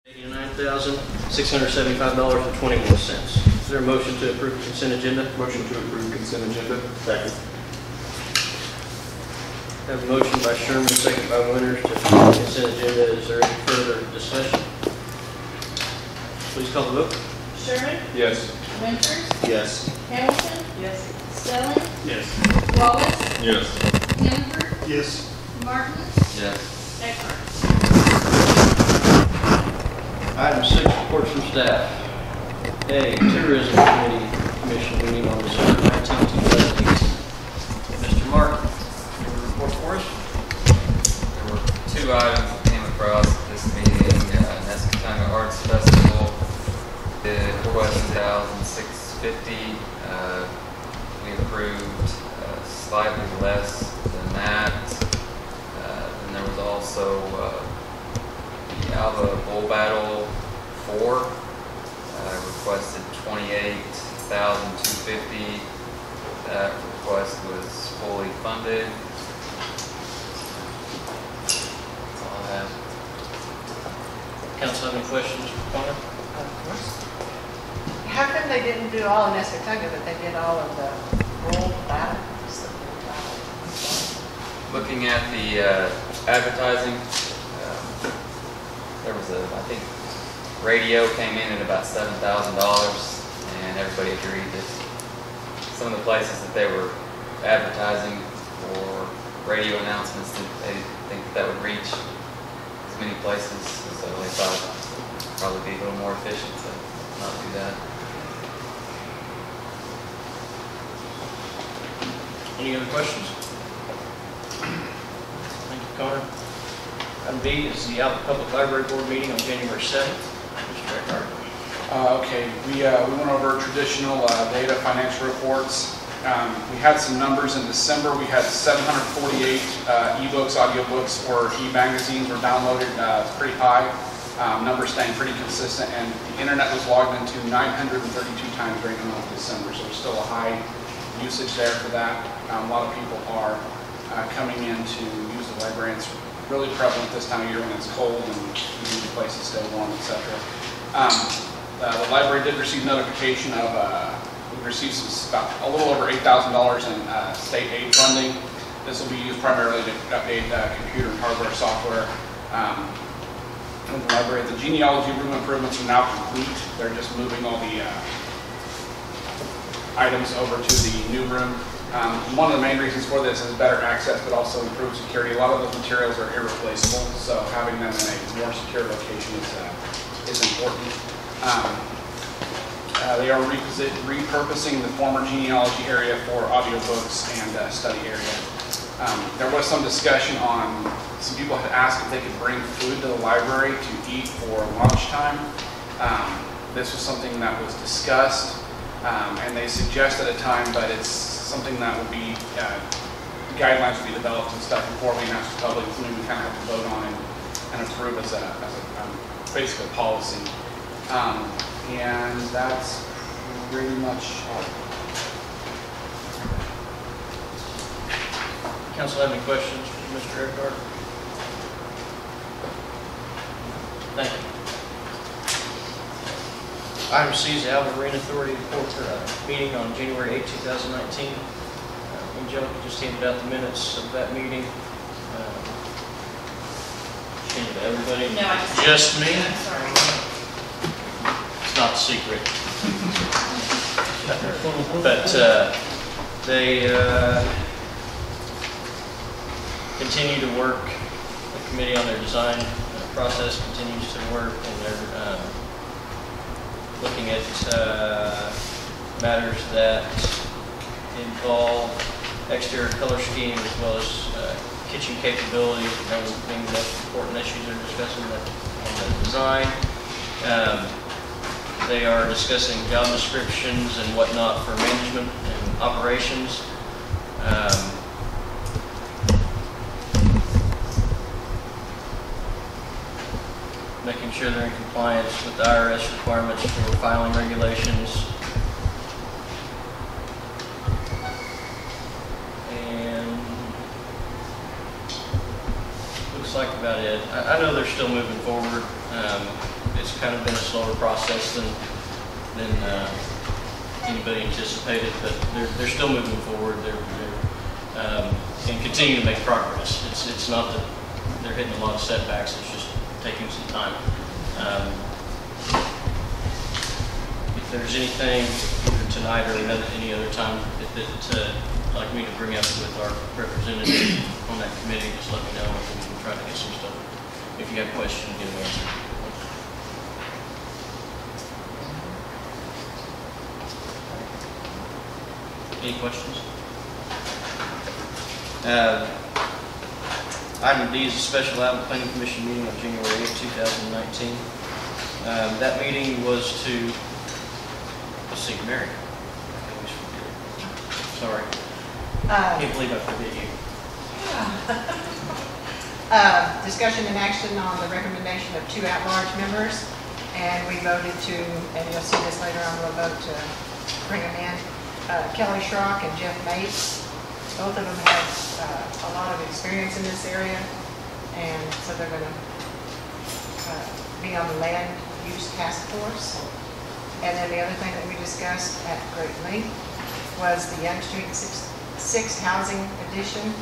$89,675.21. Is there a motion to approve the consent agenda? Motion to approve consent agenda. Second. Have a motion by Sherman, second by Winters to approve the consent agenda. Is there any further discussion? Please call the vote. Sherman? Yes. Winters? Yes. Hamilton? Yes. Stelling? Yes. Wallace? Yes. Hannaford? Yes. Martin? Yes. Eckhart? Item 6, reports from staff. A, Tourism Commission meeting on December 19th, 2018. Mr. Martin, you have a report for us? There were 2 items that came across at this meeting. Nescatanga Arts Festival, the request $1,650. We approved slightly less than that. And there was also the Alva Bull Battle 4, requested $28,250. That request was fully funded. That's all I have. Council have any questions for Connor? How come they didn't do all of Nescatanga, but they did all of the rural battle? Looking at the advertising, there was I think radio came in at about $7,000, and everybody agreed that some of the places that they were advertising for radio announcements, that they think that would reach as many places, so they thought it'd probably be a little more efficient to not do that. Any other questions? Thank you, Connor. Item B is the Alva Public Library Board meeting on January 7th. Mr. Eckhart. Okay, we went over traditional data financial reports. We had some numbers in December. We had 748 ebooks, audiobooks, or e-magazines were downloaded. It's pretty high. Numbers staying pretty consistent, and the internet was logged into 932 times during the month of December, so there's still a high usage there for that. A lot of people are coming in to use the library. It's really prevalent this time of year when it's cold and you need the place to stay warm, etc. The library did receive notification of, we received about a little over $8,000 in state aid funding. This will be used primarily to update computer and hardware software in the library. The genealogy room improvements are now complete. They're just moving all the items over to the new room. One of the main reasons for this is better access, but also improved security. A lot of those materials are irreplaceable, so having them in a more secure location is important. They are repurposing the former genealogy area for audiobooks and study area. There was some discussion on, some people had asked if they could bring food to the library to eat for lunchtime. This was something that was discussed, and they suggested a time, but it's something that would be, guidelines would be developed and stuff before we announce to the public. It's something we kind of have to vote on and approve as a basic policy. And that's pretty much all. Council have any questions for Mr. Eckhart? Thank you. Item C is the Alva Marine Authority meeting on January 8, 2019. Angelica just handed out the minutes of that meeting. Handed to everybody? No, I just me? I'm sorry. It's not a secret. But they continue to work. The committee on their design process continues to work, and they're looking at matters that involve exterior color scheme as well as kitchen capability. That was the most important issues they're discussing on the design. They are discussing job descriptions and whatnot for management and operations. Making sure they're in compliance with the IRS requirements for filing regulations. And looks like about it. I know they're still moving forward. it's kind of been a slower process than anybody anticipated, but they're still moving forward. And continue to make progress. It's not that they're hitting a lot of setbacks. It's just taking some time. If there's anything either tonight or any other time that you'd like me to bring up with our representative on that committee, just let me know, and we can try to get some stuff. If you have questions, get them answered. Any questions? Item D is a special Alva Planning Commission meeting on January 8, 2019. That meeting was to, let's see, Mary. I always forget. Sorry. I can't believe I forget you. Discussion and action on the recommendation of 2 at-large members, and we voted to, and you'll see this later on, we'll vote to bring them in. Kelly Schrock and Jeff Mates. Both of them have a lot of experience in this area, and so they're going to be on the land use task force. And then the other thing that we discussed at great length was the Young Street 6 housing addition.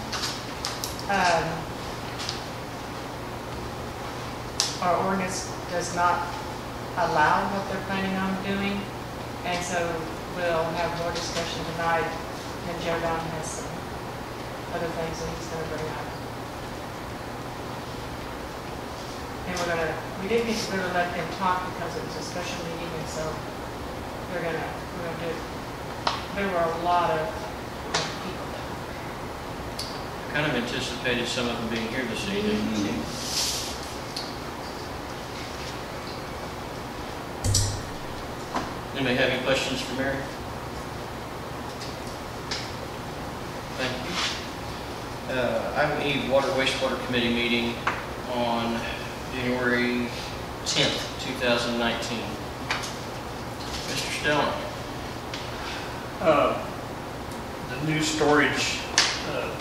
Our ordinance does not allow what they're planning on doing, and so we'll have more discussion tonight. And Joe Don has some other things that he's going to bring up. And we didn't get to really let them talk because it was a special meeting, and so we're going to do it. There were a lot of people there. I kind of anticipated some of them being here this evening. Anybody have any questions for Mary? Thank you. Item E, Water Wastewater Committee meeting on January 10th, 2019. Mr. Stelling. The new storage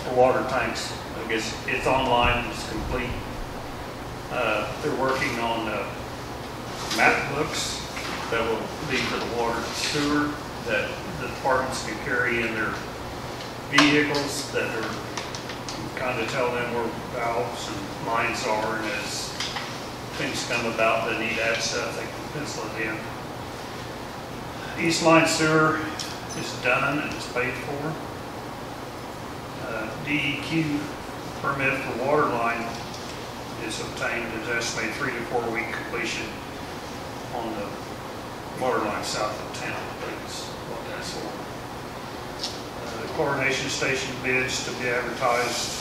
for water tanks, I guess it's online, it's complete. They're working on map books that will be for the water and sewer that the departments can carry in their vehicles, that are kind of tell them where valves and lines are, and as things come about that need that stuff, they can pencil it in. East Line Sewer is done and it's paid for. DEQ permit for water line is obtained. It's estimated 3 to 4 week completion on the water line south of town. That's what that's for. The chlorination station bids to be advertised.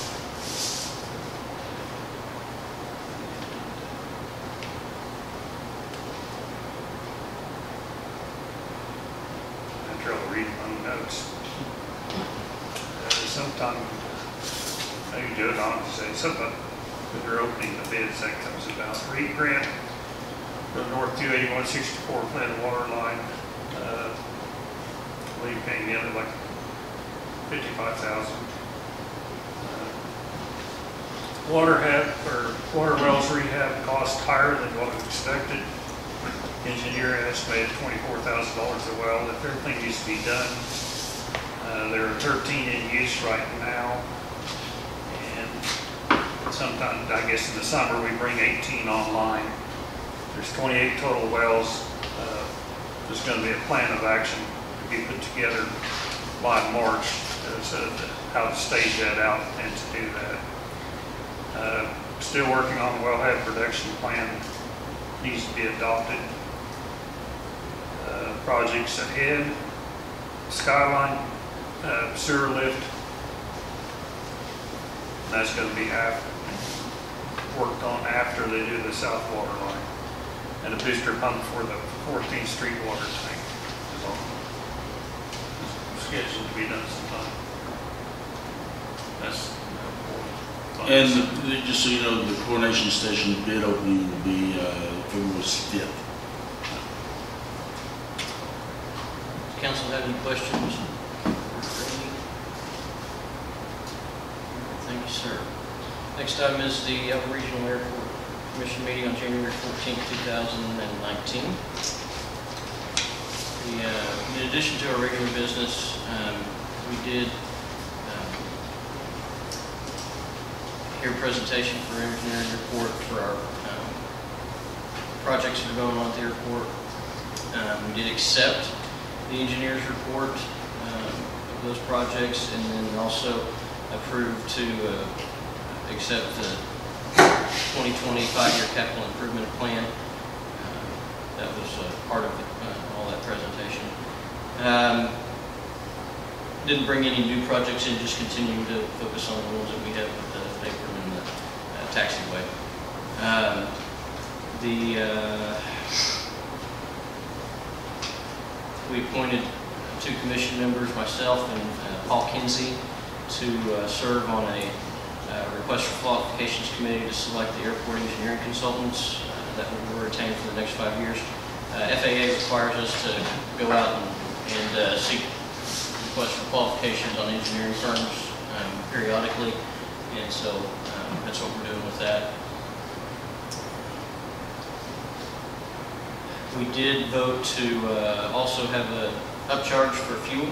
I'm trying to read my notes. Sometime maybe do it on say something when they're opening the bids that comes about. REAP grant for the North 28164 Flint water line. We came in at like $55,000. Water wells rehab cost higher than what we expected. Engineer estimated $24,000 a well. If everything needs to be done, there are 13 in use right now, and sometime, I guess in the summer, we bring 18 online. There's 28 total wells. There's going to be a plan of action to be put together by March as to how to stage that out and to do that. Still working on the wellhead production plan. Needs to be adopted. Projects ahead. Skyline sewer lift. That's going to be worked on after they do the south water line. And a booster pump for the 14th Street water tank is scheduled to be done sometime. That's and just so you know, the chlorination station bid opening will be February 5th. Does council have any questions? Thank you, sir. Next item is the Alva Regional Airport Commission meeting on January 14th, 2019. In addition to our regular business, we did hear a presentation for engineering report for our projects that are going on at the airport. We did accept the engineer's report of those projects, and then also approved to accept the 2020 5-year capital improvement plan. That was part of all that presentation. Didn't bring any new projects in, just continuing to focus on the ones that we have with the apron and the taxiway. We appointed 2 commission members, myself and Paul Kinsey, to serve on a request for qualifications committee to select the airport engineering consultants that will retain for the next 5 years. FAA requires us to go out and seek requests for qualifications on engineering firms periodically, and so that's what we're doing with that. We did vote to also have an upcharge for fuel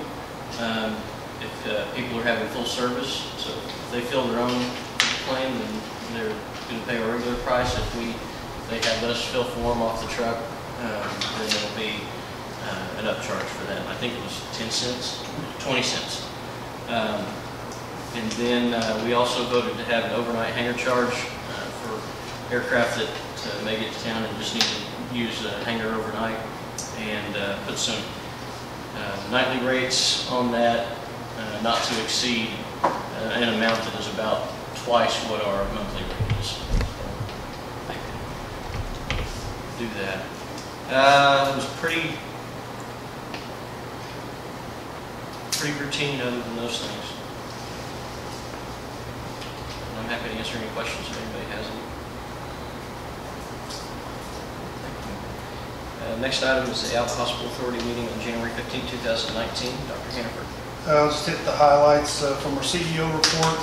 if people are having full service. So if they fill their own plane, then they're going to pay a regular price. If they have us fill for them off the truck, then it'll be an upcharge for them. I think it was 10 cents, 20 cents. And then we also voted to have an overnight hangar charge for aircraft that may get to town and just need to use a hangar overnight, and put some nightly rates on that, not to exceed an amount that is about twice what our monthly rate is. So they can do that. It was pretty routine other than those things. And I'm happy to answer any questions if anybody has any. Next item is the Alva Hospital Authority meeting on January 15, 2019. Dr. Hannaford. I'll just hit the highlights from our CEO report.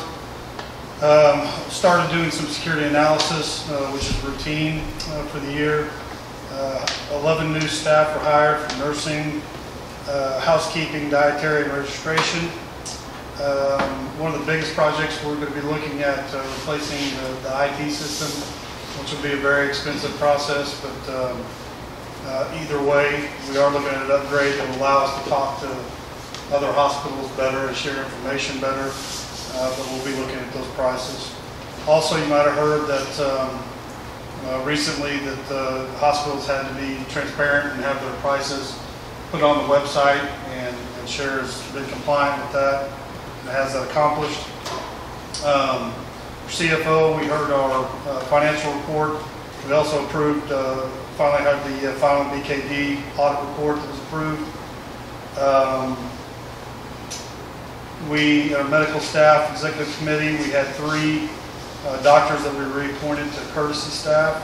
Started doing some security analysis, which is routine for the year. 11 new staff were hired for nursing, housekeeping, dietary, and registration. One of the biggest projects we're going to be looking at replacing the IT system, which will be a very expensive process, but either way, we are looking at an upgrade that will allow us to talk to other hospitals better and share information better, but we'll be looking at those prices. Also, you might have heard that recently that hospitals had to be transparent and have their prices put on the website, and SHARE has been compliant with that and has that accomplished. CFO, we heard our financial report. We also approved, finally had the final BKD audit report that was approved. Our medical staff executive committee, we had 3 doctors that we reappointed to courtesy staff.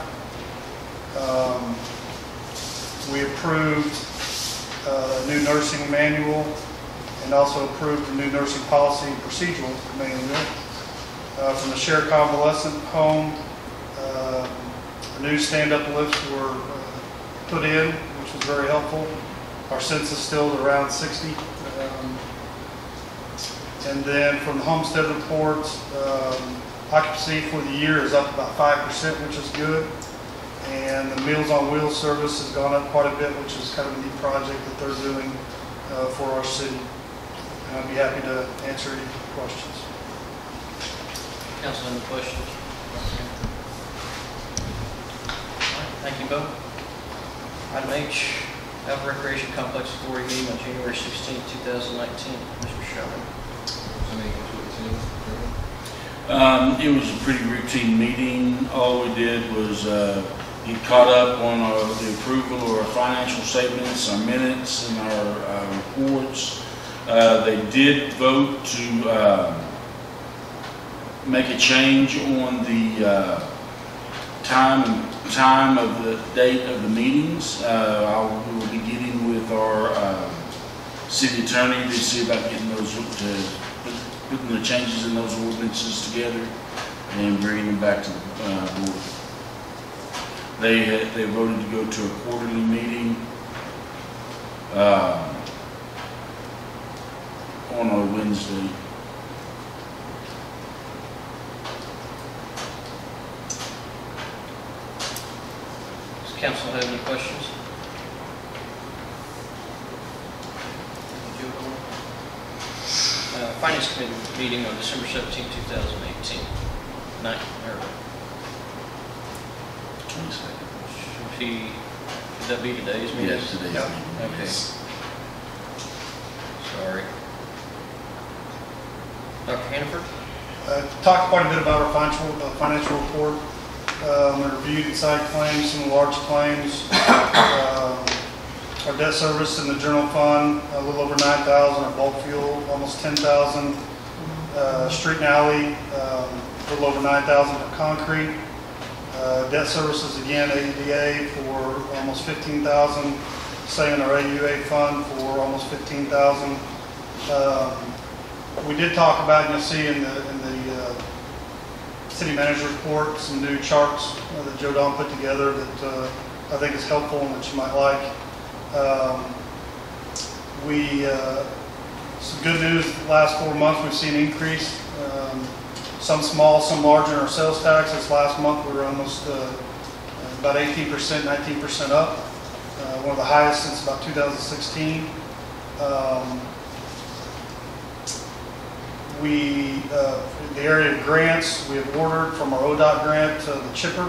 We approved a new nursing manual and also approved a new nursing policy and procedural manual. From the SHARE convalescent home, new stand-up lifts were put in, which was very helpful. Our census still around 60. And then from the homestead reports, occupancy for the year is up about 5%, which is good. And the Meals on Wheels service has gone up quite a bit, which is kind of a neat project that they're doing for our city. And I'd be happy to answer any questions. Council, any questions? Thank you both. Item H, Alva Recreation Complex Authority meeting on January 16, 2019. Mr. Sherman. It was a pretty routine meeting. All we did was get caught up on the approval of our financial statements, our minutes, and our reports. They did vote to make a change on the time of the date of the meetings. We will be getting with our city attorney to see about getting those, putting the changes in those ordinances together and bringing them back to the board. They voted to go to a quarterly meeting on a Wednesday. Does council have any questions? Finance Committee meeting on December 17, 2018. Should that be today's meeting? Yes, today's Yep. meeting. Okay. Sorry. Dr. Hannaford? Talked quite a bit about our financial report. We reviewed inside claims, some large claims. Our debt service in the general fund, a little over 9,000. Our bulk fuel, almost 10,000. Street and alley, a little over 9,000 for concrete. Debt services again, AEDA for almost 15,000. Same in our AUA fund for almost 15,000. We did talk about, and you'll see in the city manager report, some new charts that Joe Don put together that I think is helpful and that you might like. Some good news, the last 4 months we've seen an increase, some small, some larger in our sales tax. This last month we were almost about 18%, 19% up, one of the highest since about 2016. In the area of grants, we have ordered from our ODOT grant the chipper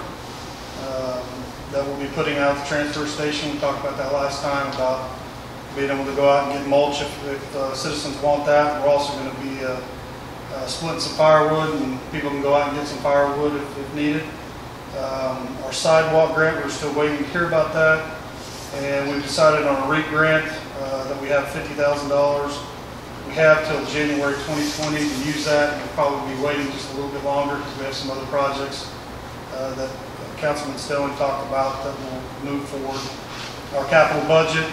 that we'll be putting out at the transfer station. We talked about that last time, about being able to go out and get mulch if citizens want that. We're also going to be splitting some firewood, and people can go out and get some firewood if needed. Our sidewalk grant, we're still waiting to hear about that. And we've decided on a REAP grant that we have $50,000. We have till January 2020 to use that. We'll probably be waiting just a little bit longer because we have some other projects that Councilman Stelling talked about that will move forward. Our capital budget,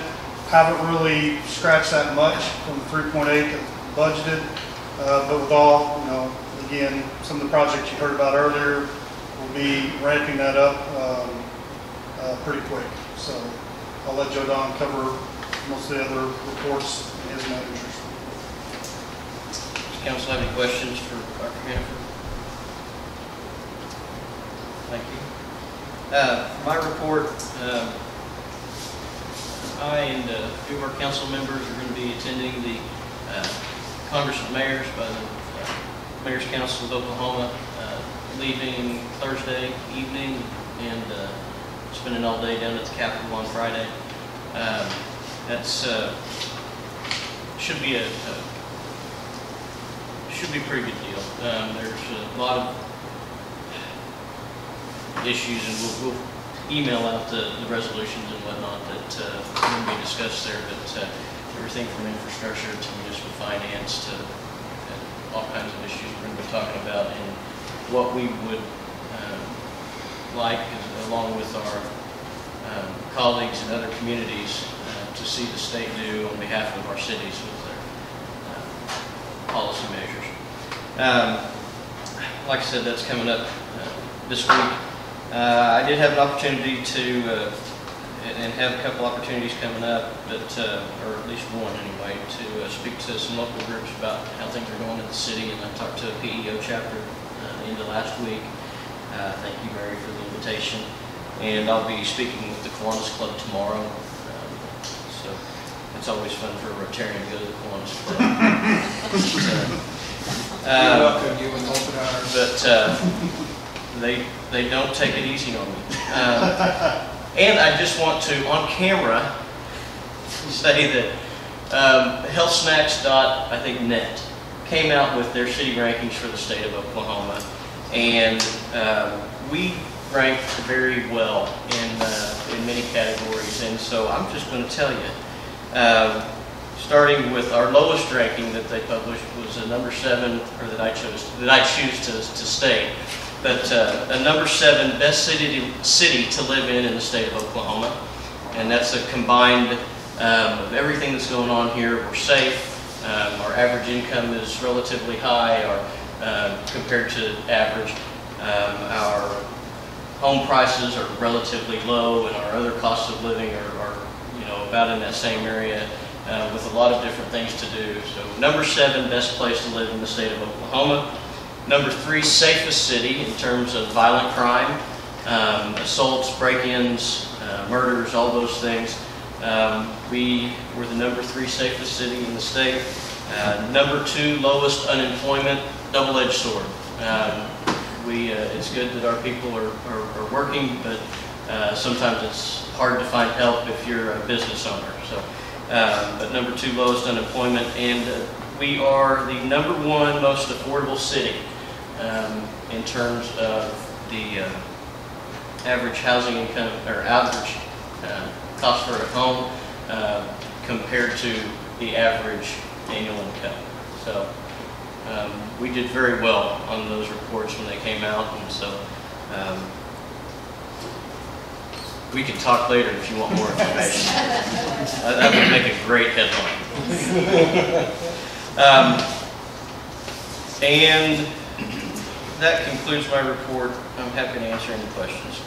haven't really scratched that much from the 3.8 that budgeted, but with all, again, some of the projects you heard about earlier, we'll be ramping that up pretty quick. So I'll let Joe Don cover most of the other reports in his managers. Does council have any questions for Dr. Hannaford? Thank you. For my report, I and a few of our council members are going to be attending the Congress of Mayors by the Mayor's Council of Oklahoma, leaving Thursday evening and spending all day down at the Capitol on Friday. That's should be a pretty good deal. There's a lot of issues, and we'll email out the resolutions and whatnot that will be discussed there, but everything from infrastructure to municipal finance to all kinds of issues we're going to be talking about, and what we would like, along with our colleagues in other communities, to see the state do on behalf of our cities with their policy measures. Like I said, that's coming up this week. I did have an opportunity to, and have a couple opportunities coming up, but, or at least one anyway, to speak to some local groups about how things are going in the city, and I talked to a PEO chapter the end of last week. Thank you, Mary, for the invitation. And I'll be speaking with the Kiwanis Club tomorrow. So it's always fun for a Rotarian to go to the Kiwanis Club. You're welcome, you and open arms. But they don't take it easy on me. And I just want to, on camera, say that healthsnacks.net came out with their city rankings for the state of Oklahoma, and we ranked very well in many categories. And so I'm just going to tell you, starting with our lowest ranking that they published was a number 7, or that I choose to state, but a number 7 best city to live in the state of Oklahoma, and that's a combined of everything that's going on here. We're safe. Our average income is relatively high, compared to average. Our home prices are relatively low, and our other costs of living are about in that same area, with a lot of different things to do. So number 7, best place to live in the state of Oklahoma. Number 3, safest city in terms of violent crime, assaults, break-ins, murders, all those things. We were the number 3 safest city in the state. Number 2, lowest unemployment, double-edged sword. It's good that our people are working, but sometimes it's hard to find help if you're a business owner. So, but number 2, lowest unemployment, and we are the number 1 most affordable city in terms of the average housing income, or average cost for a home compared to the average annual income. So we did very well on those reports when they came out, and so we can talk later if you want more information. That would make a great headline. And that concludes my report. I'm happy to answer any questions.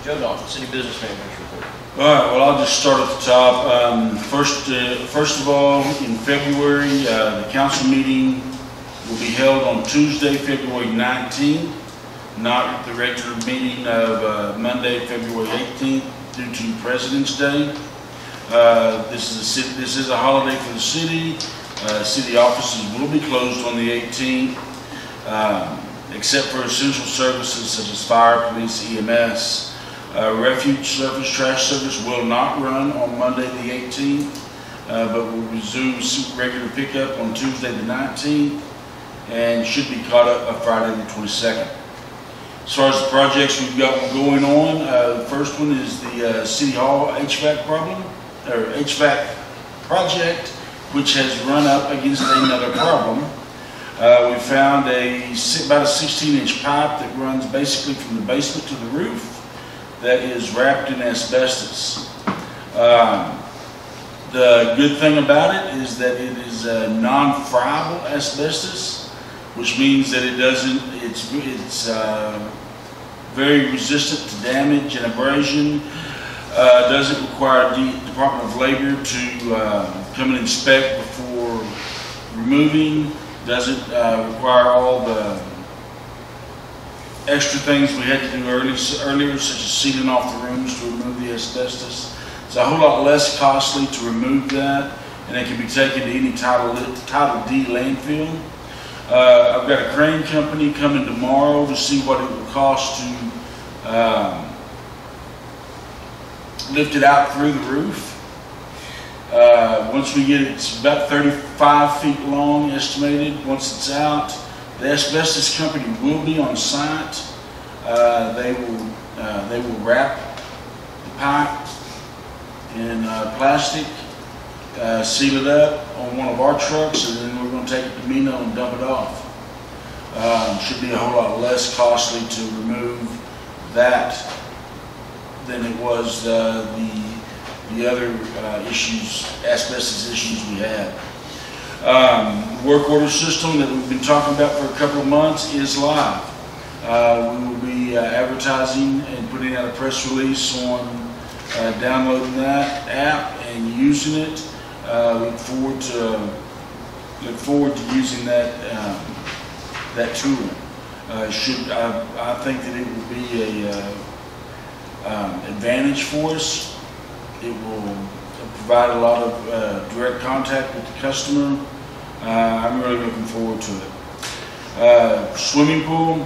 Joe Don, City Business Manager's report. All right, well, I'll just start at the top. First of all, in February, the council meeting will be held on Tuesday, February 19th, not the regular meeting of Monday, February 18th, due to President's Day. This is a holiday for the city. City offices will be closed on the 18th, except for essential services such as fire, police, EMS. Refuge service, trash service will not run on Monday the 18th, but will resume regular pickup on Tuesday the 19th and should be caught up by Friday the 22nd. As far as the projects we've got going on, the first one is the City Hall HVAC project, which has run up against another problem. We found about a 16-inch pipe that runs basically from the basement to the roof that is wrapped in asbestos. The good thing about it is that it is non-friable asbestos, which means that it's very resistant to damage and abrasion. Doesn't require the Department of Labor to come and inspect before removing. Doesn't require all the extra things we had to do earlier, such as sealing off the rooms to remove the asbestos. It's a whole lot less costly to remove that, and it can be taken to any Title D landfill. I've got a crane company coming tomorrow to see what it will cost to lift it out through the roof. Once we get it, it's about 35 feet long, estimated. Once it's out, the asbestos company will be on site. They will wrap the pipe in plastic, seal it up on one of our trucks, and then we're going to take it to Mino and dump it off. Should be a whole lot less costly to remove that than it was the other asbestos issues we had. Work order system that we've been talking about for a couple of months is live. We will be advertising and putting out a press release on downloading that app and using it. Look forward to using that tool. I think that it will be a advantage for us. It will provide a lot of direct contact with the customer. I'm really looking forward to it. Swimming pool.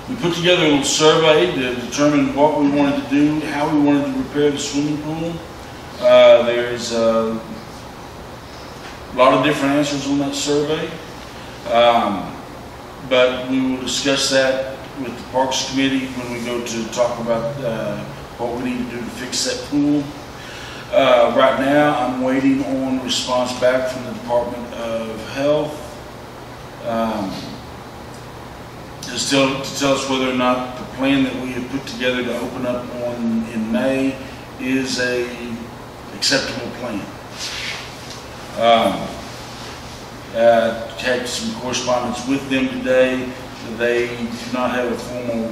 We put together a little survey to determine what we wanted to do, how we wanted to repair the swimming pool. There's a lot of different answers on that survey, but we will discuss that with the Parks Committee when we go to talk about what we need to do to fix that pool. Right now, I'm waiting on response back from the Department of Health to tell us whether or not the plan that we have put together to open up in May is a acceptable plan. Had some correspondence with them today. They do not have a formal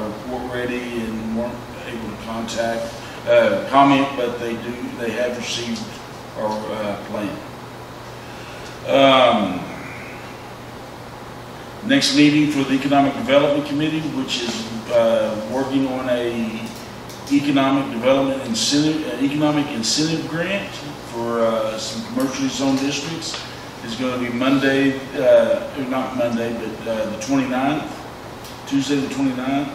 report ready and weren't able to comment, but they have received our plan. Next meeting for the Economic Development Committee, which is working on a economic incentive grant for some commercially zoned districts, is going to be Monday, or not Monday, but the 29th, Tuesday the 29th.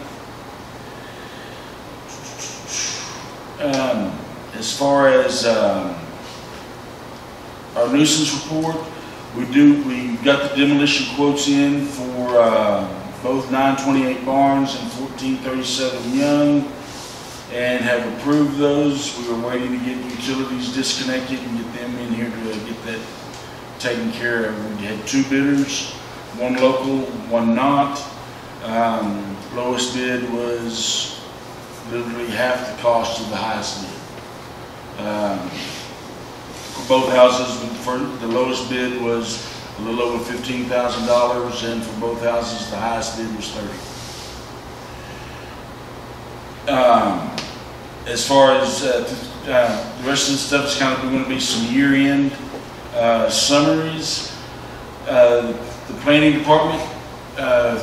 As far as our nuisance report, we got the demolition quotes in for both 928 Barnes and 1437 Young, and have approved those. We were waiting to get utilities disconnected and get them in here to get that taken care of. We had 2 bidders, one local, one not. Lowest bid was literally half the cost of the highest bid. For both houses, the lowest bid was a little over $15,000, and for both houses, the highest bid was $30,000. As far as the rest of the stuff, is kind of going to be some year-end summaries. The planning department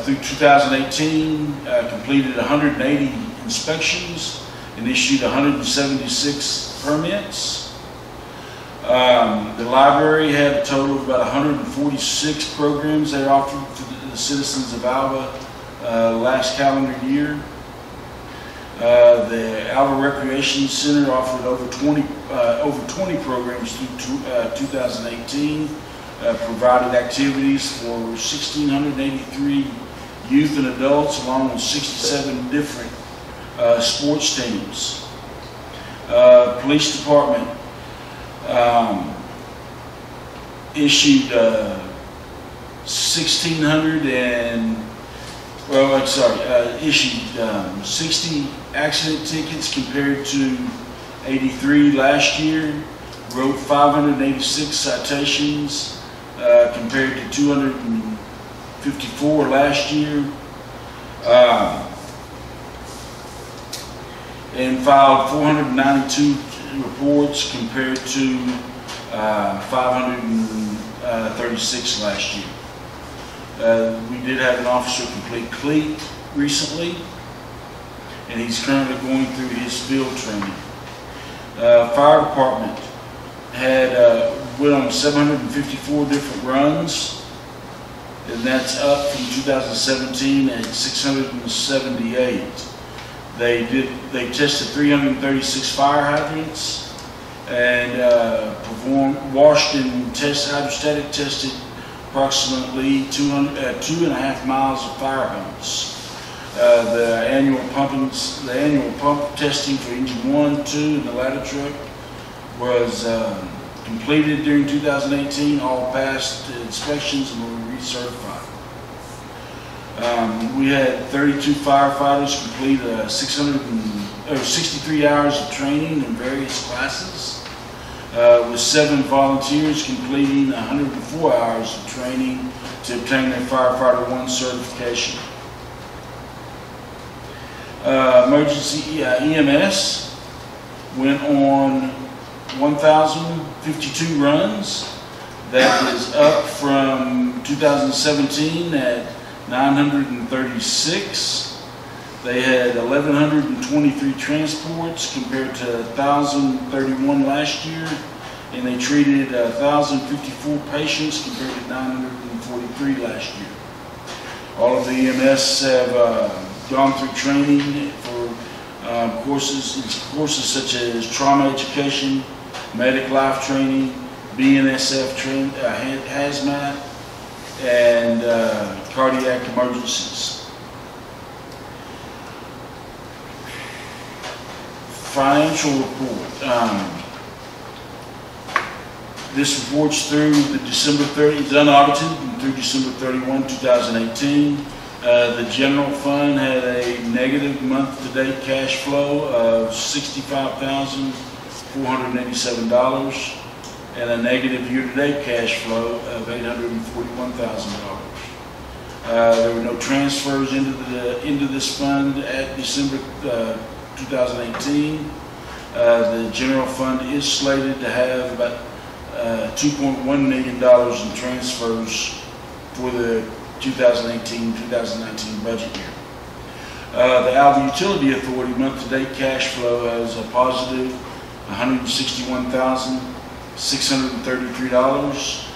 through 2018 completed 180 inspections and issued 176 permits. The library had a total of about 146 programs they offered to the citizens of Alva last calendar year. The Alva Recreation Center offered over 20 programs through 2018, provided activities for 1,683 youth and adults, along with 67 different sports teams. Police department issued 60 accident tickets compared to 83 last year, wrote 586 citations compared to 254 last year, and filed 492 reports compared to 536 last year. We did have an officer complete CLEAT recently, and he's currently going through his field training. Fire department went on 754 different runs, and that's up from 2017 at 678. They tested 336 fire hydrants and washed and hydrostatic tested approximately 2.5 miles of fire hose. The annual pump testing for engine 1, 2, and the ladder truck was completed during 2018. All passed inspections and were recertified. We had 32 firefighters complete 63 hours of training in various classes, with 7 volunteers completing 104 hours of training to obtain their Firefighter 1 certification. Emergency EMS went on 1,052 runs. That is up from 2017 at 936. They had 1,123 transports compared to 1,031 last year, and they treated 1,054 patients compared to 943 last year. All of the EMS have gone through training for courses such as trauma education, medic life training, BNSF hazmat, and cardiac emergencies. Financial report. This report's through the December 30, it's unaudited through December 31, 2018. The general fund had a negative month-to-date cash flow of $65,487 and a negative year-to-date cash flow of $841,000. There were no transfers into this fund at December 2018. The general fund is slated to have about $2.1 million in transfers for the 2018-2019 budget year. The Alva Utility Authority month-to-date cash flow has a positive $161,633.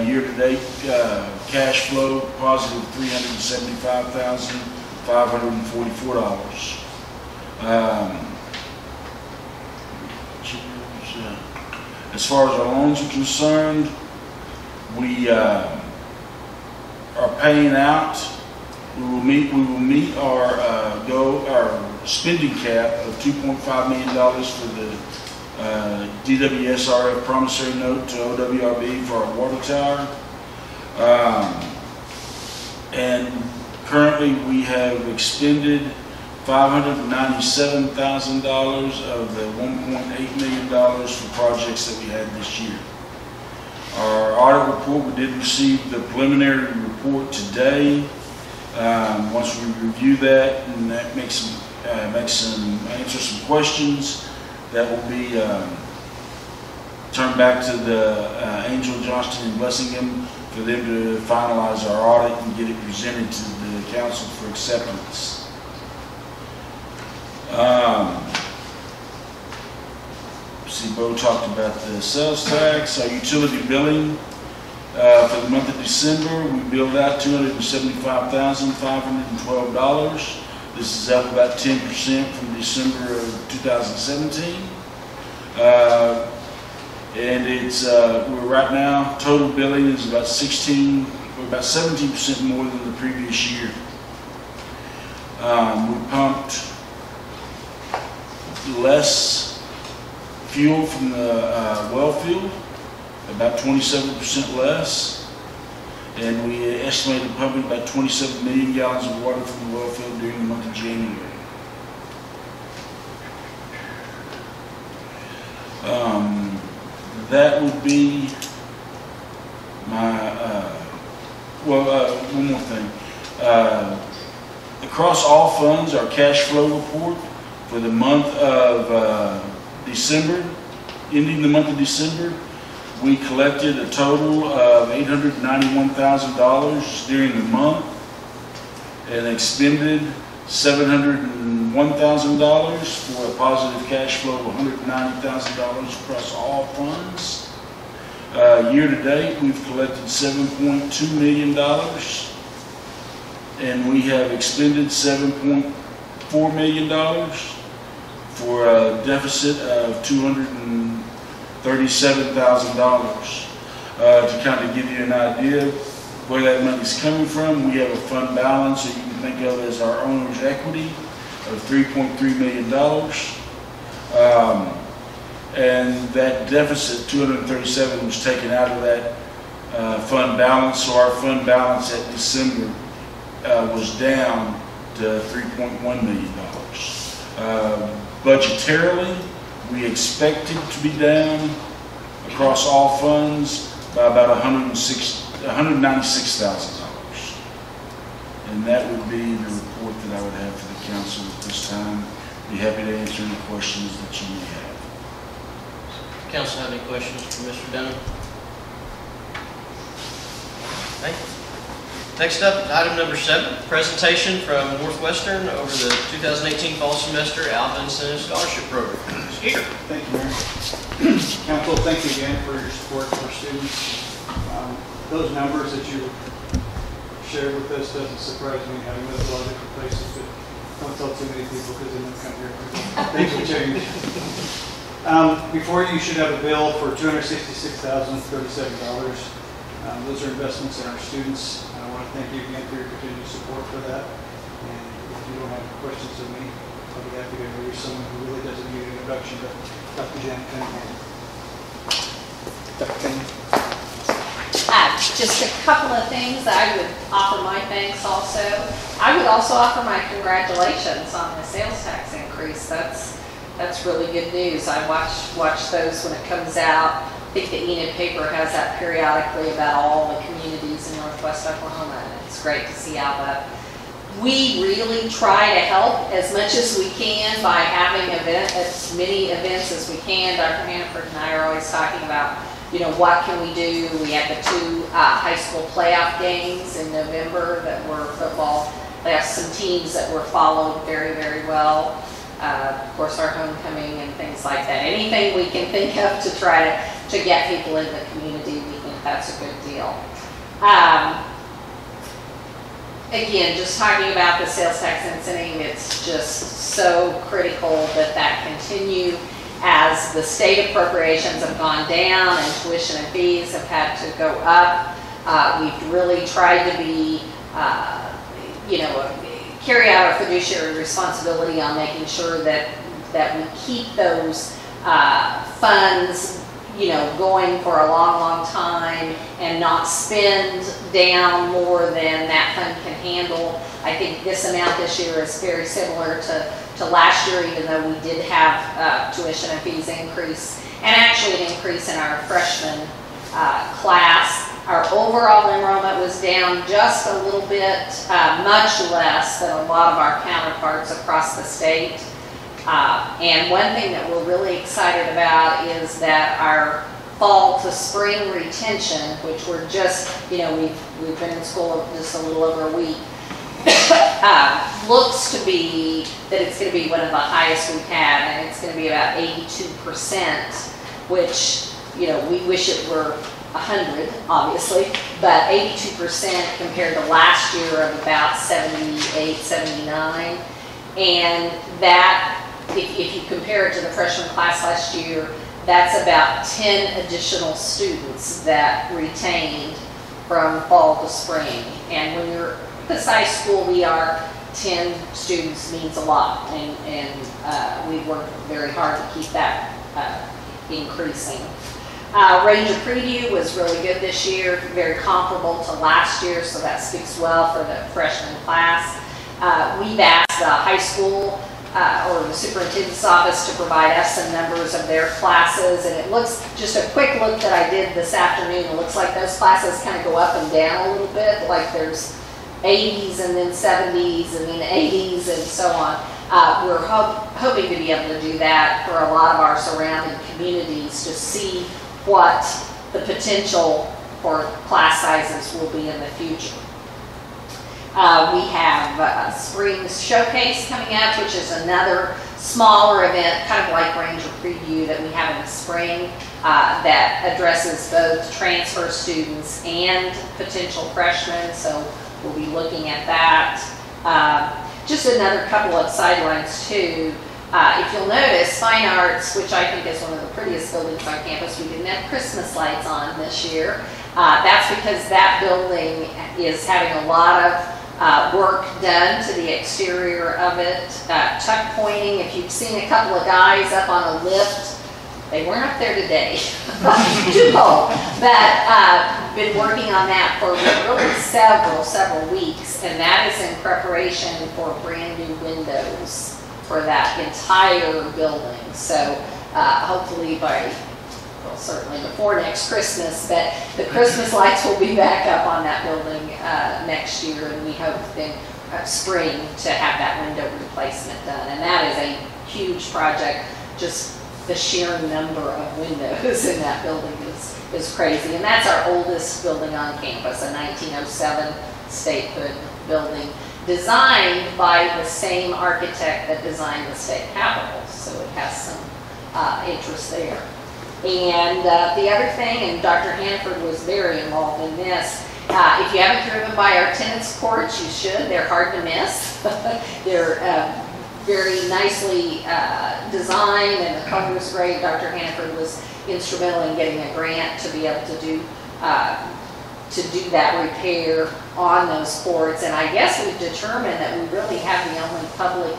Year-to-date cash flow positive $375,544. As far as our loans are concerned, we are paying out. We will meet our spending cap of $2.5 million for the DWSRF promissory note to OWRB for our water tower. And currently we have expended $597,000 of the $1.8 million for projects that we had this year. Our audit report, we did receive the preliminary report today. Once we review that and that answer some questions, that will be turned back to the Angel, Johnston, and Blessingham for them to finalize our audit and get it presented to the council for acceptance. See, Bo talked about the sales tax, our utility billing. For the month of December, we billed out $275,512. This is up about 10% from December of 2017. And it's we're right now total billing is about 17% more than the previous year. We pumped less fuel from the well field, about 27% less, and we estimated pumping about 27 million gallons of water from the well field during the month of January. That would be my, one more thing. Across all funds, our cash flow report for the month of December, ending the month of December, we collected a total of $891,000 during the month and expended $701,000 for a positive cash flow of $190,000 across all funds. Year to date, we've collected $7.2 million and we have expended $7.4 million for a deficit of $237,000. To kind of give you an idea of where that money is coming from, we have a fund balance that you can think of as our owner's equity of $3.3 million. And that deficit, 237, was taken out of that fund balance. So our fund balance at December was down to $3.1 million. Budgetarily, we expected to be down across all funds by about $196,000. And that would be the report that I would have for the council at this time. Be happy to answer any questions that you may have. Council have any questions for Mr. Denham? Thank you. Next up, item number 7, presentation from Northwestern over the 2018 fall semester Alva Incentive Scholarship Program. Here. Thank you, Mayor. Council, thank you again for your support for students. Those numbers that you shared with us doesn't surprise me, having lived a lot of different places, but don't tell too many people because they don't come here. Things will change. Before you should have a bill for $266,037. Those are investments in our students. I want to thank you again for your continued support for that. And if you don't have questions of me, I'll be happy to introduce someone who really doesn't need an introduction, but Dr. Janet Cunningham. Dr. Cunningham. Just a couple of things. I would offer my thanks also. I would also offer my congratulations on the sales tax increase. That's really good news. I watch those when it comes out. I think the Enid paper has that periodically about all the communities in Northwest Oklahoma. It's it's great to see Alva. We really try to help as much as we can by having as many events as we can. Dr. Hannaford and I are always talking about, you know, what can we do? We had the 2 high school playoff games in November that were football. They have some teams that were followed very, very well. Of course, our homecoming and things like that. Anything we can think of to try to get people in the community, we think that's a good deal. Again, just talking about the sales tax incentive, it's just so critical that that continue as the state appropriations have gone down and tuition and fees have had to go up. We've really tried to be, you know, carry out our fiduciary responsibility on making sure that we keep those funds, you know, going for a long, long time and not spend down more than that fund can handle. I think this amount this year is very similar to last year, even though we did have tuition and fees increase, and actually an increase in our freshman class. Our overall enrollment was down just a little bit, much less than a lot of our counterparts across the state. And one thing that we're really excited about is that our fall to spring retention, which we're just, you know, we've been in school just a little over a week, looks to be that it's going to be one of the highest we've had, and it's going to be about 82%, which, you know, we wish it were 100, obviously, but 82% compared to last year of about 78, 79. And that, if you compare it to the freshman class last year, that's about 10 additional students that retained from fall to spring. And when you're the size school we are, 10 students means a lot, and we work very hard to keep that increasing. Ranger Preview was really good this year, very comparable to last year, so that speaks well for the freshman class. We've asked the high school or the superintendent's office to provide us some numbers of their classes, and it looks, just a quick look that I did this afternoon, it looks like those classes kind of go up and down a little bit, like there's 80s and then 70s and then 80s and so on. We're hoping to be able to do that for a lot of our surrounding communities to see what the potential for class sizes will be in the future. We have a Spring Showcase coming up, which is another smaller event, kind of like Ranger Preview that we have in the spring, that addresses both transfer students and potential freshmen, so we'll be looking at that. Just another couple of sidelines too. If you'll notice, Fine Arts, which I think is one of the prettiest buildings on campus, we didn't have Christmas lights on this year. That's because that building is having a lot of work done to the exterior of it. Tuck pointing, if you've seen a couple of guys up on a lift, they weren't up there today, too cold, but been working on that for really several weeks, and that is in preparation for brand new windows for that entire building. So hopefully by, well, certainly before next Christmas, but the Christmas lights will be back up on that building next year, and we hope then spring to have that window replacement done. And that is a huge project. Just the sheer number of windows in that building is crazy. And that's our oldest building on campus, a 1907 statehood building, designed by the same architect that designed the state capitol. So it has some interest there. And the other thing, and Dr. Hannaford was very involved in this, if you haven't driven by our tennis courts, you should. They're hard to miss. They're very nicely designed, and the color is great. Dr. Hannaford was instrumental in getting a grant to be able to do that repair on those courts. And I guess we've determined that we really have the only public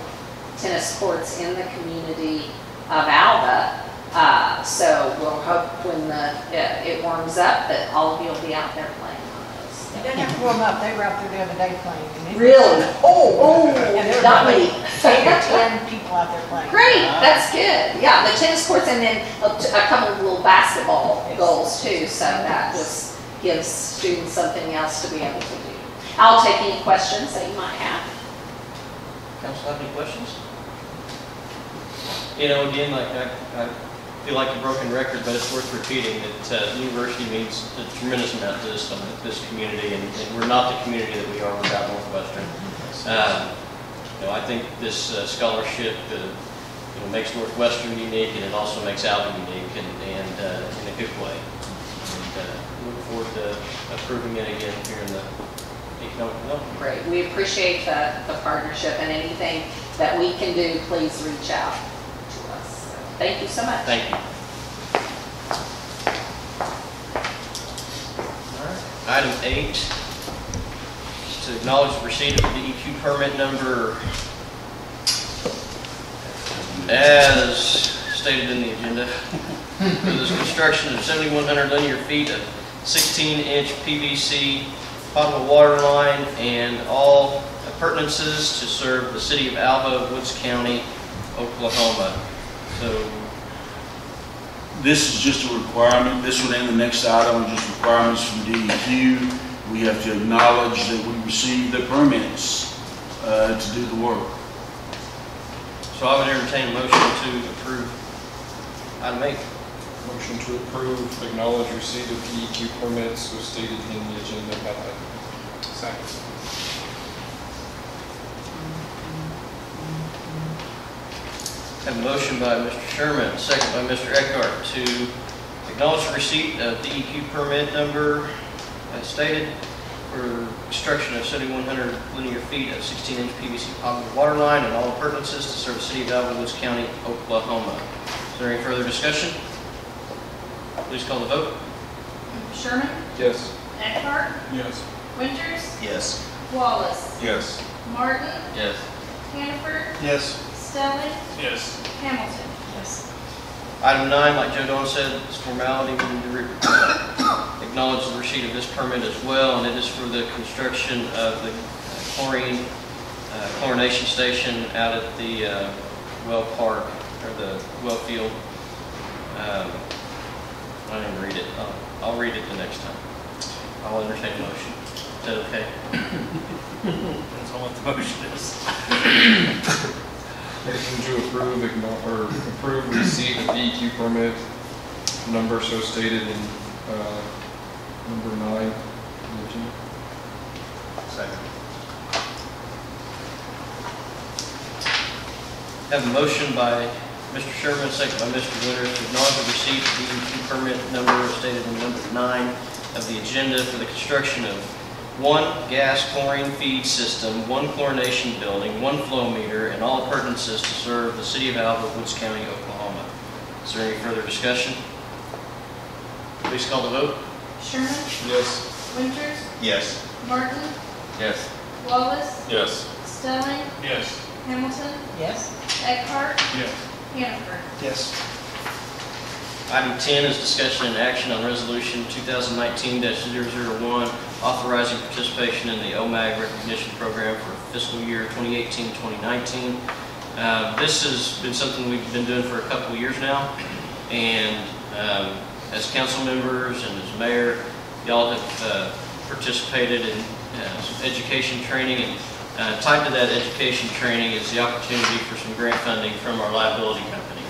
tennis courts in the community of Alva. So we'll hope when it warms up that all of you will be out there playing on those. They didn't have to warm up, they were out there the other day playing. Really? Oh, And there were not like me. 8 or 10 people out there playing. Great, that's good. Yeah, the tennis courts, and then a couple of little basketball goals too, so that just gives students something else to be able to do. I'll take any questions that you might have. Council have any questions? You know, again, like I feel like a broken record, but it's worth repeating that the university means a tremendous amount to this community, and we're not the community that we are without Northwestern. You know, I think this scholarship makes Northwestern unique, and it also makes Alva unique, and in a good way. And look forward to approving it again here in the economic development. Great. We appreciate the partnership, and anything that we can do, please reach out to us. So, thank you so much. Thank you. All right. Item 8 is to acknowledge the receipt of the DEQ permit number as stated in the agenda for this construction of 7,100 linear feet of 16-inch PVC potable water line and all appurtenances to serve the city of Alva, Woods County, Oklahoma. So This is just a requirement. This one and the next item are just requirements from DEQ. We have to acknowledge that we received the permits to do the work. So I would entertain a motion to approve item 8. Motion to approve, acknowledge receipt of DEQ permits was stated in the agenda about that. Second. Have a motion by Mr. Sherman, second by Mr. Eckhart to acknowledge the receipt of DEQ permit number as stated for construction of 7,100 linear feet of 16-inch PVC potable water line and all appurtenances to serve the city of Alva, Woods County, Oklahoma. Is there any further discussion? Please call the vote. Sherman? Yes. Eckhart? Yes. Winters? Yes. Wallace? Yes. Martin? Yes. Hannaford? Yes. Stelling? Yes. Hamilton? Yes. Item 9, like Joe Don said, it's formality. We need to acknowledge the receipt of this permit as well, and it is for the construction of the chlorination station out at the well park, or the well field. I didn't read it. I'll read it the next time. I'll entertain a motion. Is that okay? That's all what the motion is. Motion to approve receipt of DEQ permit number so stated in number 9 in the agenda. Second. Have a motion by Mr. Sherman, second by Mr. Winters to acknowledge the receipt of DEQ permit number stated in number 9 of the agenda for the construction of 1 gas chlorine feed system, 1 chlorination building, 1 flow meter, and all appurtenances to serve the city of Alva, Woods County, Oklahoma. Is there any further discussion? Please call the vote. Sherman? Yes. Winters? Yes. Martin? Yes. Wallace? Yes. Stelling? Yes. Hamilton? Yes. Eckhart? Yes. Hannaford? Yes. Item 10 is discussion and action on resolution 2019-001, authorizing participation in the OMAG recognition program for fiscal year 2018-2019. This has been something we've been doing for a couple of years now, and as council members and as mayor, y'all have participated in some education training, and tied to that education training is the opportunity for some grant funding from our liability company.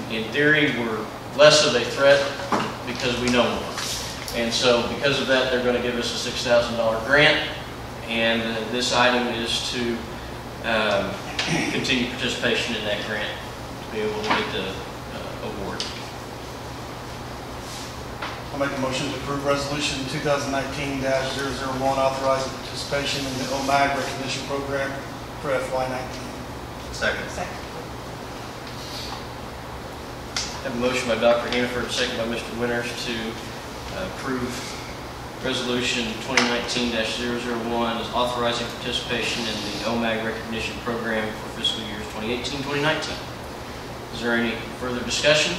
And in theory, we're less of a threat because we know more. And so because of that, they're going to give us a $6,000 grant, and this item is to continue participation in that grant to be able to get the award. I'll make a motion to approve resolution 2019-001 authorizing participation in the OMAG recognition program for FY19. Second. Second. Have a motion by Dr. Hannaford, second by Mr. Winters to approve resolution 2019-001 is authorizing participation in the OMAG recognition program for fiscal years 2018-2019. Is there any further discussion?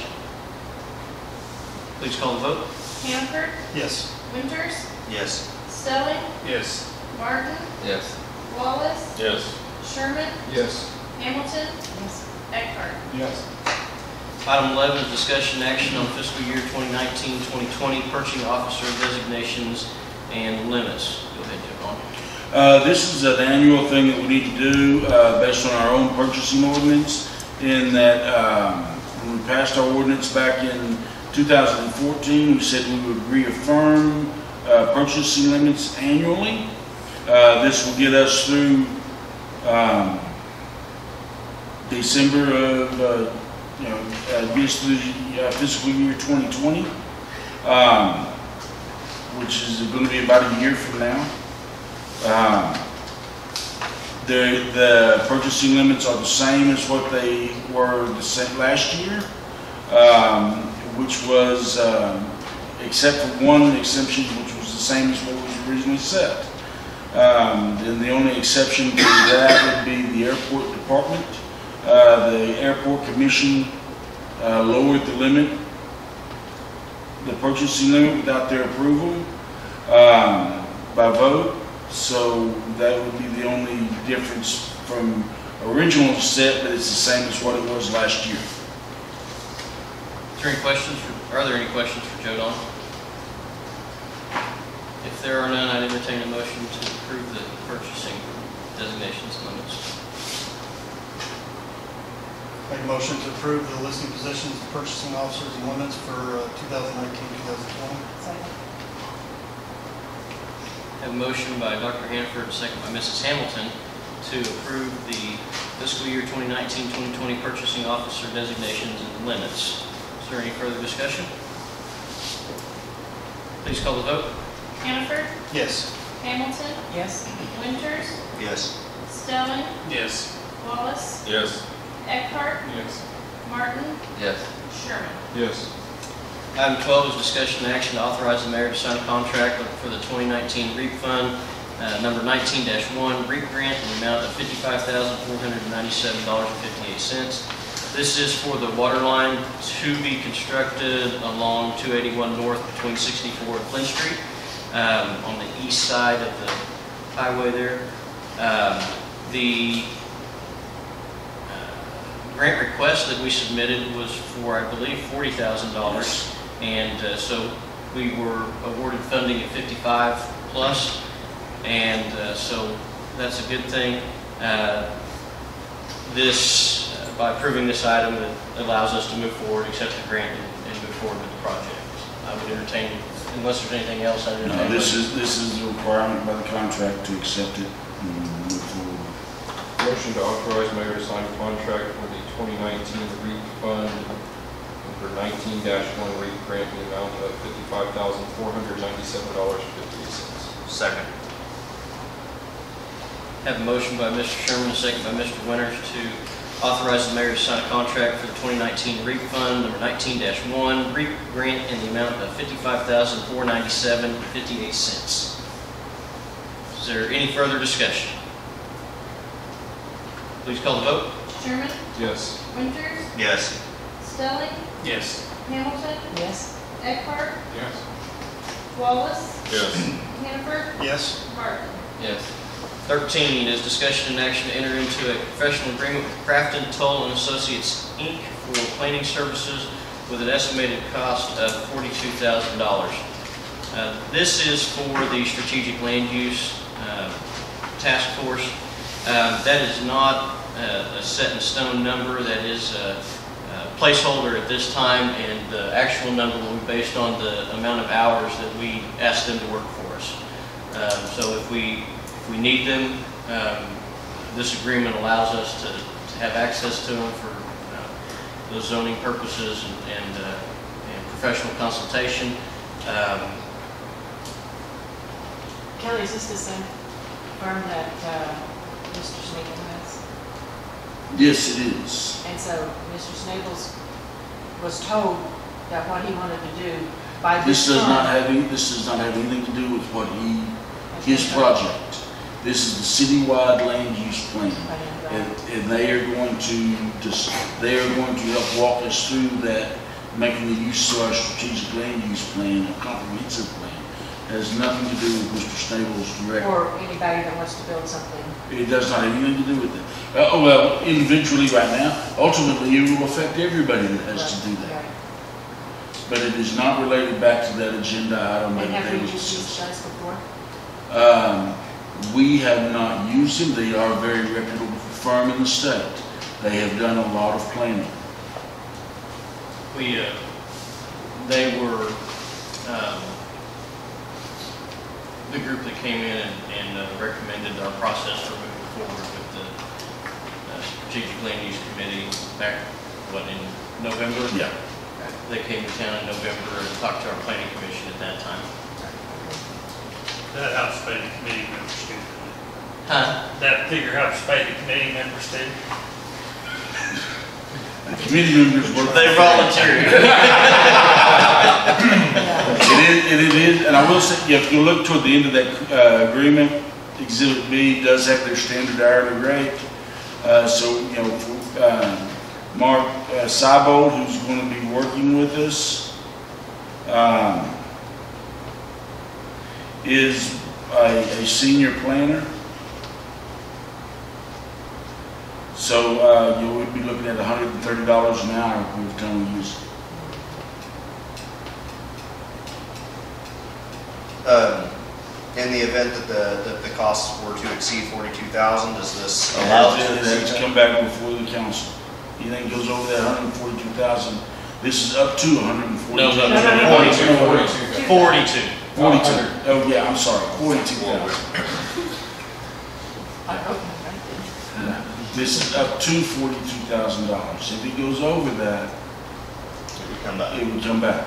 Please call the vote. Hannaford? Yes. Winters? Yes. Stelling? Yes. Martin? Yes. Wallace? Yes. Sherman? Yes. Hamilton? Yes. Eckhart? Yes. Item 11 is discussion and action on fiscal year 2019-2020 purchasing officer designations and limits. Go ahead, Joe. This is an annual thing that we need to do based on our own purchasing ordinance, in that when we passed our ordinance back in 2014, we said we would reaffirm purchasing limits annually. This will get us through December of, gets through fiscal year 2020, which is going to be about a year from now. The purchasing limits are the same as what they were last year, which was, except for one exemption, which was the same as what was originally set. And the only exception to that would be the airport department. The airport commission lowered the limit, the purchasing limit, without their approval by vote. So that would be the only difference from original set, but it's the same as what it was last year. Are there any questions for Joe Don? If there are none, I'd entertain a motion to approve the purchasing designations and limits. Make a motion to approve the listing positions of purchasing officers and limits for 2019-2020. Second. Have a motion by Dr. Hanford, second by Mrs. Hamilton, to approve the fiscal year 2019-2020 purchasing officer designations and limits. Is there any further discussion? Please call the vote. Hannaford, Yes. Hamilton, Yes. Winters, Yes. Stelling, Yes. Wallace, Yes. Eckhart, Yes. Martin, Yes. Sherman. Yes. Item 12 is discussion and action to authorize the mayor to sign a contract for the 2019 REAP Fund, number 19-1 REAP grant in the amount of $55,497.58. This is for the water line to be constructed along 281 North between 64 and Flint Street, on the east side of the highway there. The grant request that we submitted was for, I believe, $40,000. And so we were awarded funding at 55 plus, and so that's a good thing. By approving this item, it allows us to move forward, accept the grant, and move forward with the project. I would entertain, unless there's anything else, I'd entertain. No, this is a requirement by the contract to accept it and move forward. Motion to authorize mayor to sign a contract for the 2019 REAP Fund, number 19-1 REAP grant in the amount of $55,497.58. Second. Have a motion by Mr. Sherman, a second by Mr. Winters to authorize the mayor to sign a contract for the 2019 REAP Fund, number 19-1 REAP grant in the amount of $55,497.58. Is there any further discussion? Please call the vote. Sherman, Yes. Winters, Yes. Stelling, Yes. Hamilton, Yes. Eckhart, Yes. Wallace, Yes. Hannaford, Yes. Martin. Yes. 13 is discussion and action to enter into a professional agreement with Crafton Toll and Associates, Inc. for cleaning services with an estimated cost of $42,000. This is for the strategic land use task force. That is not a set in stone number. That is a placeholder at this time, and the actual number will be based on the amount of hours that we ask them to work for us. So if we need them, this agreement allows us to have access to them for those zoning purposes and professional consultation. Kelly, is this the same firm that Mr. Sneakle has? Yes, it is. And so Mr. Sneakles was told that what he wanted to do by This this does not time. this does not have anything to do with what his project. This is the citywide land use plan. And they are going to help walk us through that, making the use of our strategic land use plan a comprehensive plan. It has nothing to do with Mr. Snable's direct. Or anybody that wants to build something. It does not have anything to do with it. Well, individually right now, ultimately it will affect everybody that has to do that. Right. But it is not related back to that agenda item. And that have they we was used these discussing. guys before? We have not used them. They are a very reputable firm in the state. They have done a lot of planning. They were, the group that came in and recommended our process for moving forward with the Strategic Land Use Committee back, in November? Yeah. They came to town in November and talked to our planning commission at that time. That helps pay the committee members too. Huh? That figure helps pay the committee members too. The committee members work. They volunteered. It is, and I will say, if you look toward the end of that agreement, Exhibit B does have their standard hourly rate. So, you know, Mark Seibold, who's going to be working with us, is a senior planner. So you would be looking at $130 an hour if we were telling you. In the event that the costs were to exceed 42,000, does this allow it to It has to exceed come back before the council. Anything goes over that 142,000, this is up to 142. No, 42. 42. 42. Oh yeah, I'm sorry, 42,000. This is up to $42,000. If it goes over that, it would come back? it would come back.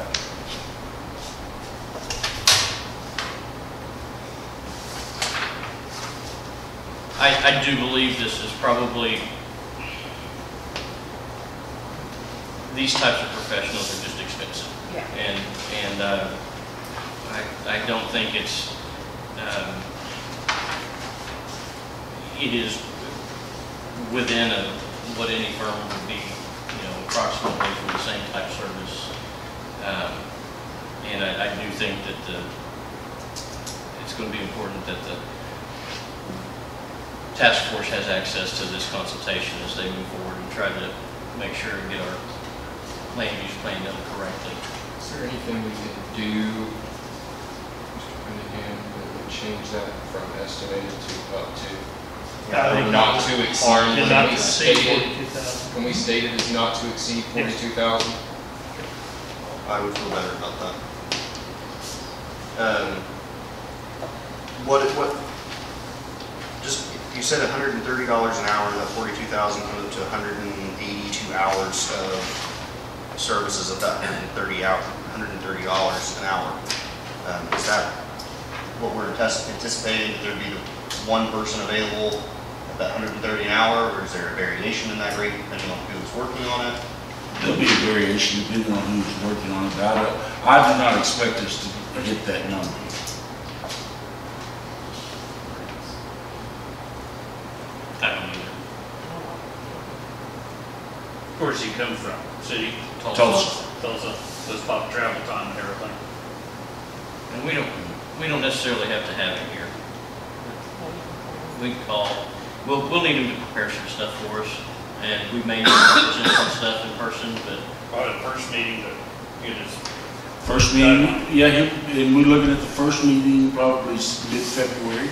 I do believe this is probably, these types of professionals are just expensive. Yeah. And I don't think it's, it is within what any firm would be, you know, approximately for the same type service. And I do think that it's going to be important that the task force has access to this consultation as they move forward and try to make sure and get our land use plan done correctly. Is there anything we could do, Mr. Cunningham, that would change that from estimated to up to? Or not to exceed, Not to state exceed it, 42,000. can we state it as not to exceed 42,000? I would feel better about that. What, just, you said $130 an hour, that 42,000 comes up to 182 hours of services at that $130 an hour. Is that what we're anticipating, that there'd be one person available at that 130 an hour, or is there a variation in that rate depending on who's working on it? There'll be a variation depending on who's working on it. But I do not expect us to hit that number. I don't either. Where's he come from? City? Tulsa. Tulsa. Let's pop travel time and everything. And we don't necessarily have to have him here. We can call, we'll need him to prepare some stuff for us, and we may need to present some stuff in person, but Probably the first meeting to get his. First meeting, yeah, and we're looking at the first meeting probably mid-February.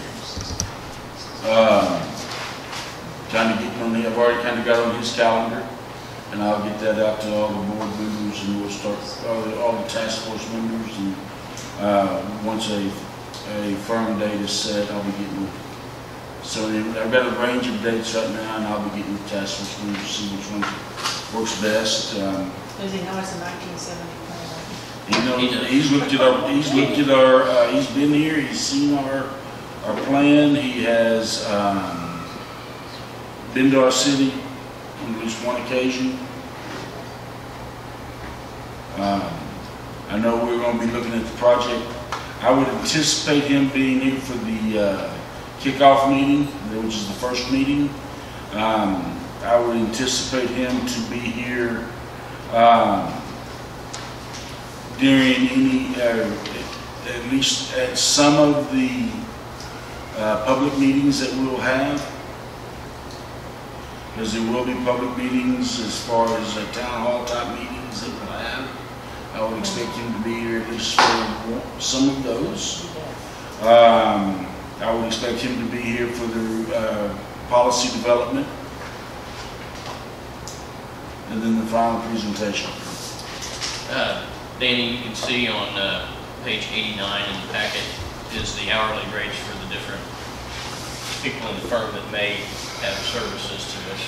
Kind of getting on the, I've already kind of got on his calendar, and I'll get that out to all the board members, and we'll start, all the task force members, and once a firm date is set, I'll be getting with. So I've got a range of dates right now, and I'll be getting the task force members to see which one works best. Does he know it's a 1970 plan? You know, he's looked at our, he's been here, he's seen our plan, he has, been to our city on at least one occasion. I know we're gonna be looking at the project. I would anticipate him being here for the, kickoff meeting, which is the first meeting. I would anticipate him to be here, during any, at least at some of the public meetings that we'll have. Because there will be public meetings as far as town hall type meetings that we'll have. I would expect him to be here at least for some of those. I would expect him to be here for the policy development. And then the final presentation. Danny, you can see on page 89 in the packet is the hourly rates for the different people in the firm that may have services to us.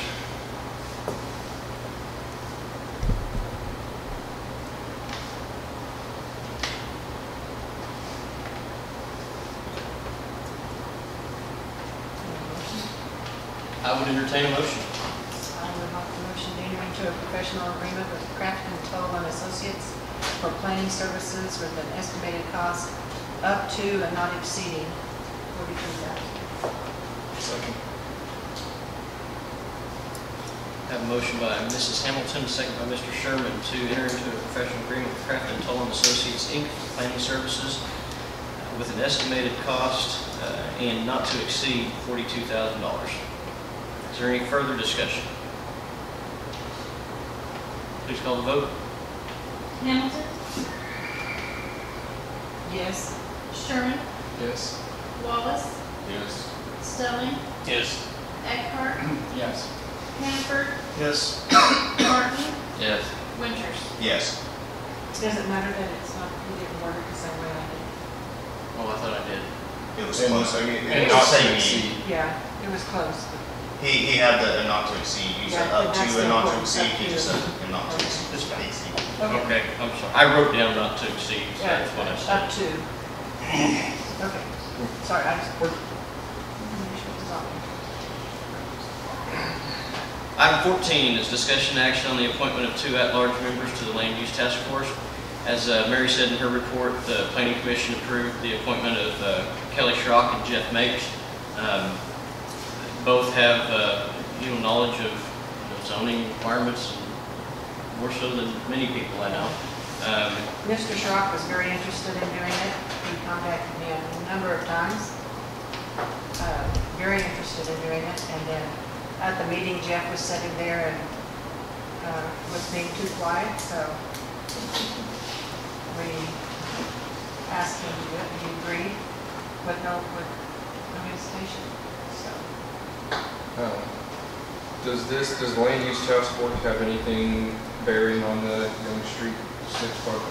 I would entertain a motion. I would like the motion to enter into a professional agreement with Crafton Toll and Associates for planning services with an estimated cost up to and not exceeding $43,000. Second. Have a motion by Mrs. Hamilton, a second by Mr. Sherman to enter into a professional agreement with Crafton Toll and Associates, Inc. for planning services with an estimated cost and not to exceed $42,000. Is there any further discussion? Please call the vote. Hamilton, Yes. Sherman, Yes. Wallace, Yes. Stelling, Yes. Eckhart, Yes. Hannaford, Yes. Martin, Yes. Winters. Yes. Does it matter that it's not, you didn't word it the same way I Oh, I thought I did. It was close. I mean, And it not was to saying exceed. did. Yeah, it was close. he had the not to exceed. You said Yeah, up that's to and not to important, exceed. up He to. just said and not to exceed. It's fine. Exceed. Okay, I'm sorry. I wrote down not to exceed, so Yeah, that's what I up said. to. Okay. Sorry, I just. Item 14 is discussion action on the appointment of 2 at-large members to the Land Use Task Force. As Mary said in her report, the Planning Commission approved the appointment of Kelly Schrock and Jeff Mapes. Both have knowledge of zoning requirements, more so than many people I know. Mr. Schrock was very interested in doing it. He contacted me a number of times. Very interested in doing it. And then at the meeting, Jeff was sitting there and was being too quiet, so we asked him to do it, and he agreed with no hesitation. So, Does the land use task force have anything bearing on the Young Street 6 park?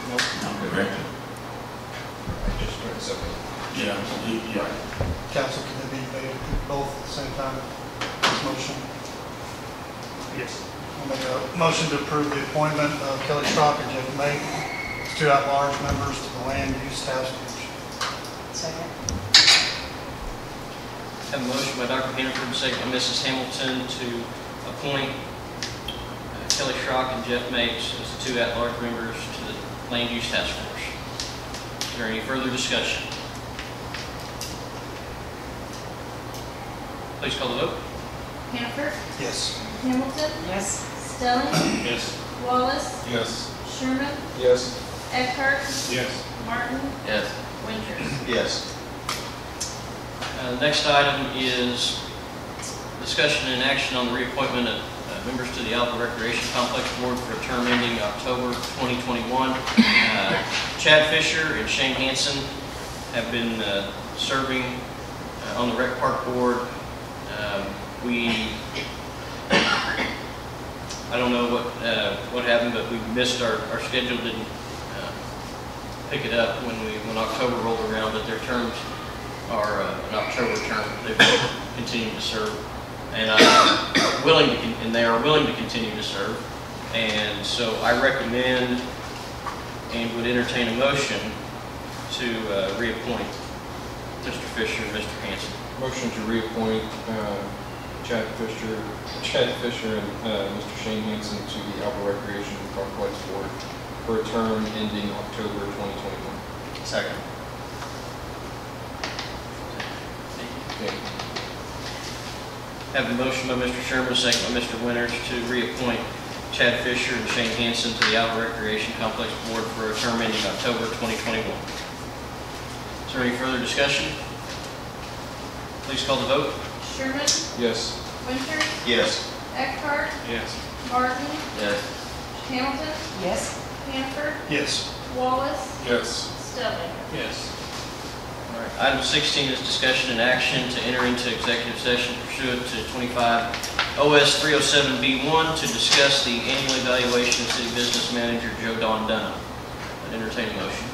Nope. Correct. I just read something. Yeah, yeah. Council, can they be made both at the same time? This motion. Yes. I'll make a motion to approve the appointment of Kelly Schrock and Jeff May as 2 at-large members to the Land Use Task Force. second. Have a motion by Dr. Hannaford, second by Mrs. Hamilton to appoint Kelly Schrock and Jeff Mapes as the 2 at-large members to the Land Use Task Force. Is there any further discussion? Please call the vote. Hannaford, Yes. Hamilton, Yes. Stelling, Yes. Wallace, Yes. Sherman, Yes. Eckhart, Yes. Martin, Yes. Winters. Yes. The next item is discussion and action on the reappointment of members to the Alva Recreation Complex Board for a term ending October 2021. Chad Fisher and Shane Hansen have been serving on the Rec Park Board. I don't know what happened, but we missed our schedule, didn't pick it up when October rolled around, but their terms are an October term. They've continued to serve, and they are willing to continue to serve. And so I recommend and would entertain a motion to reappoint Mr. Fisher and Mr. Hansen. Motion to reappoint Chad Fisher and Mr. Shane Hansen to the Alva Recreation Complex Board for a term ending October 2021. Second. Okay. Have a motion by Mr. Sherman, a second by Mr. Winters to reappoint Chad Fisher and Shane Hansen to the Alva Recreation Complex Board for a term ending October 2021. Is there any further discussion? Please call the vote. Sherman, Yes. Winters, Yes. Eckhart, Yes. Martin, Yes. Hamilton, Yes. Hannaford, Yes. Wallace, Yes. Stelling. Yes. All right. Item 16 is discussion and action to enter into executive session pursuant to 25 OS 307B1 to discuss the annual evaluation of city business manager Joe Don Dunham. I'd entertain a motion.